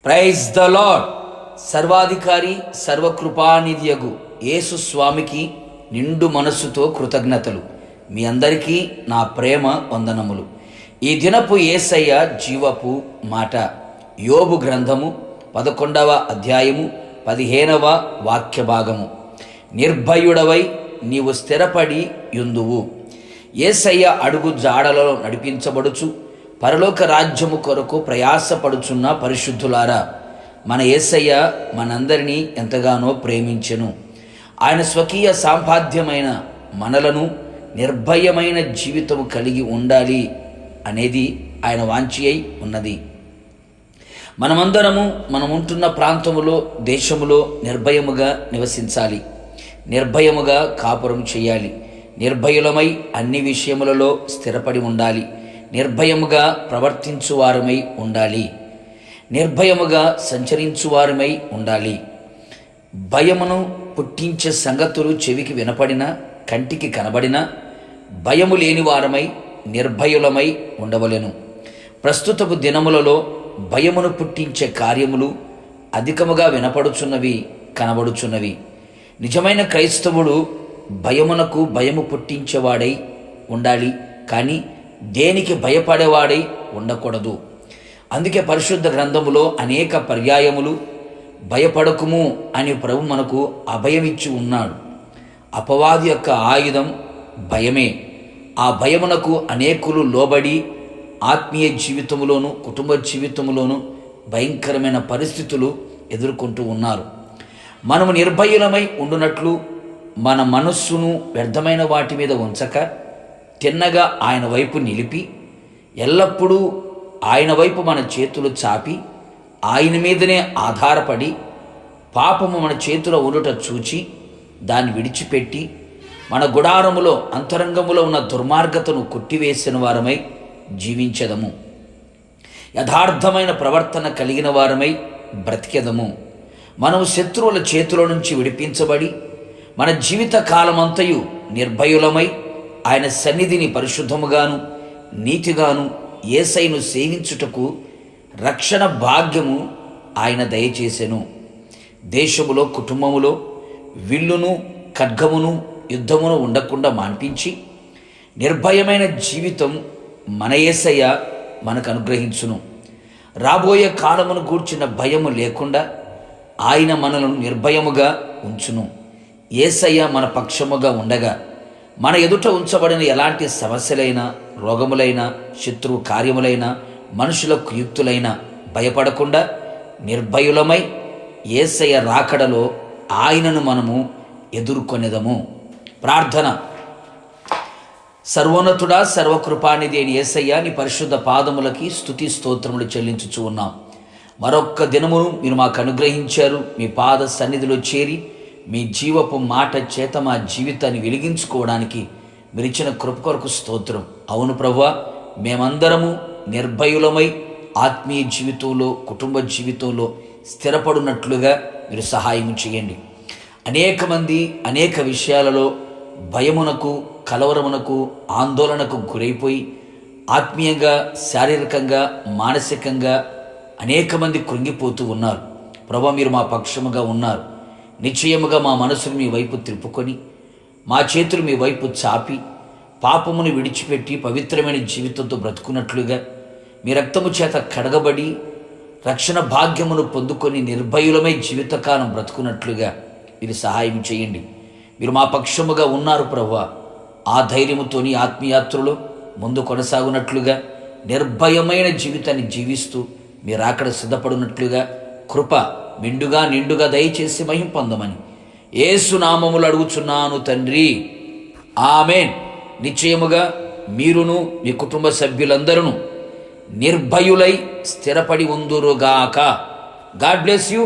Praise the lord. సర్వాధికారి సర్వకృపానిధియగు యేసు స్వామికి నిండు మనస్సుతో కృతజ్ఞతలు. మీ అందరికీ నా ప్రేమ వందనములు. ఈ దినపు యేసయ్య జీవపు మాట యోబు గ్రంథము 11వ అధ్యాయము 15వ వాక్య భాగము. నిర్భయుడవై నీవు స్థిరపడి యుందువు. యేసయ్య అడుగు జాడలలో నడిపించబడుచు పరలోక రాజ్యము కొరకు ప్రయాసపడుచున్న పరిశుద్ధులారా, మన యేసయ్య మనందరినీ ఎంతగానో ప్రేమించెను. ఆయన స్వకీయ సంపాద్యమైన మనలను నిర్భయమైన జీవితము కలిగి ఉండాలి అనేది ఆయన వాంఛి అయి ఉన్నది. మనమందరము మనముంటున్న ప్రాంతములో దేశములో నిర్భయముగా నివసించాలి, నిర్భయముగా కాపురం చేయాలి, నిర్భయులమై అన్ని విషయములలో స్థిరపడి ఉండాలి, నిర్భయముగా ప్రవర్తించువారమై ఉండాలి, నిర్భయముగా సంచరించువారమై ఉండాలి. భయమును పుట్టించే సంగతులు చెవికి వినపడిన కంటికి కనబడిన భయము లేని వారమై నిర్భయులమై ఉండవలెను. ప్రస్తుతపు దినములలో భయమును పుట్టించే కార్యములు అధికముగా వినపడుచున్నవి, కనబడుచున్నవి. నిజమైన క్రైస్తవుడు భయమునకు భయము పుట్టించేవాడై ఉండాలి, కానీ దేనికి భయపడేవాడై ఉండకూడదు. అందుకే పరిశుద్ధ గ్రంథములో అనేక పర్యాయములు భయపడకుము అని ప్రభు మనకు అభయమిచ్చి ఉన్నాడు. అపవాది యొక్క ఆయుధం భయమే. ఆ భయమునకు అనేకులు లోబడి ఆత్మీయ జీవితములోను కుటుంబ జీవితములోను భయంకరమైన పరిస్థితులు ఎదుర్కొంటూ ఉన్నారు. మనము నిర్భయులమై ఉండునట్లు మన మనస్సును వ్యర్థమైన వాటి మీద ఉంచక తిన్నగా ఆయన వైపు నిలిపి ఎల్లప్పుడూ ఆయన వైపు మన చేతులు చాపి ఆయన మీదనే ఆధారపడి పాపము మన చేతిలో ఉండుట చూచి దాన్ని విడిచిపెట్టి మన గుడారములో అంతరంగములో ఉన్న దుర్మార్గతను కొట్టివేసిన వారమై జీవించెదము. యథార్థమైన ప్రవర్తన కలిగిన వారమై బ్రతికెదము. మనము శత్రువుల చేతిలో నుంచి విడిపించబడి మన జీవిత కాలమంతయు నిర్భయులమై ఆయన సన్నిధిని పరిశుద్ధముగాను నీతిగాను యేసయ్యను సేవించుటకు రక్షణ భాగ్యము ఆయన దయచేసెను. దేశములో కుటుంబములో విల్లును ఖడ్గమును యుద్ధమును ఉండకుండా మాన్పించి నిర్భయమైన జీవితం మన యేసయ్య మనకు అనుగ్రహించును. రాబోయే కాలమును గూర్చిన భయము లేకుండా ఆయన మనలను నిర్భయముగా ఉంచును. యేసయ్య మన పక్షముగా ఉండగా మన ఎదుట ఉంచబడిన ఎలాంటి సమస్యలైనా రోగములైన శత్రువు కార్యములైన మనుషుల కుయుక్తులైన భయపడకుండా నిర్భయులమై యేసయ్య రాకడలో ఆయనను మనము ఎదుర్కొనేదము. ప్రార్థన. సర్వోన్నతుడా సర్వకృపానిధి అయిన యేసయ్య, నీ పరిశుద్ధ పాదములకి స్తుతి స్తోత్రములు చెల్లించుచు ఉన్నాం. మరొక్క దినమును మీరు మాకు అనుగ్రహించారు. మీ పాద సన్నిధిలో చేరి మీ జీవపు మాట చేత మా జీవితాన్ని వెలిగించుకోవడానికి మీరు ఇచ్చిన కృప కొరకు స్తోత్రం. అవును ప్రభువా, మేమందరము నిర్భయులమై ఆత్మీయ జీవితంలో కుటుంబ జీవితంలో స్థిరపడినట్లుగా మీరు సహాయం చేయండి. అనేక మంది అనేక విషయాలలో భయమునకు కలవరమునకు ఆందోళనకు గురైపోయి ఆత్మీయంగా శారీరకంగా మానసికంగా అనేక మంది కృంగిపోతూ ఉన్నారు. ప్రభువా, మీరు మా పక్షముగా ఉన్నారు. నిశ్చయముగా మా మనసును మీ వైపు త్రిప్పుకొని మా చేతులు మీ వైపు చాపి పాపమును విడిచిపెట్టి పవిత్రమైన జీవితంతో బ్రతుకున్నట్లుగా మీ రక్తము చేత కడగబడి రక్షణ భాగ్యమును పొందుకొని నిర్భయులమై జీవితకాలం బ్రతుకున్నట్లుగా మీరు సహాయం చేయండి. మీరు మా పక్షముగా ఉన్నారు ప్రభువా. ఆ ధైర్యముతోని ఆత్మీయాత్రలో ముందు కొనసాగునట్లుగా నిర్భయమైన జీవితాన్ని జీవిస్తూ మీరు అక్కడ సిద్ధపడినట్లుగా కృప మెండుగా నిండుగా దయచేసి మహిమ పొందమని యేసు నామములు అడుగుచున్నాను తండ్రి, ఆమేన్. నిశ్చయముగా మీరును మీ కుటుంబ సభ్యులందరూ నిర్భయులై స్థిరపడి ఉందురుగాక. God bless you.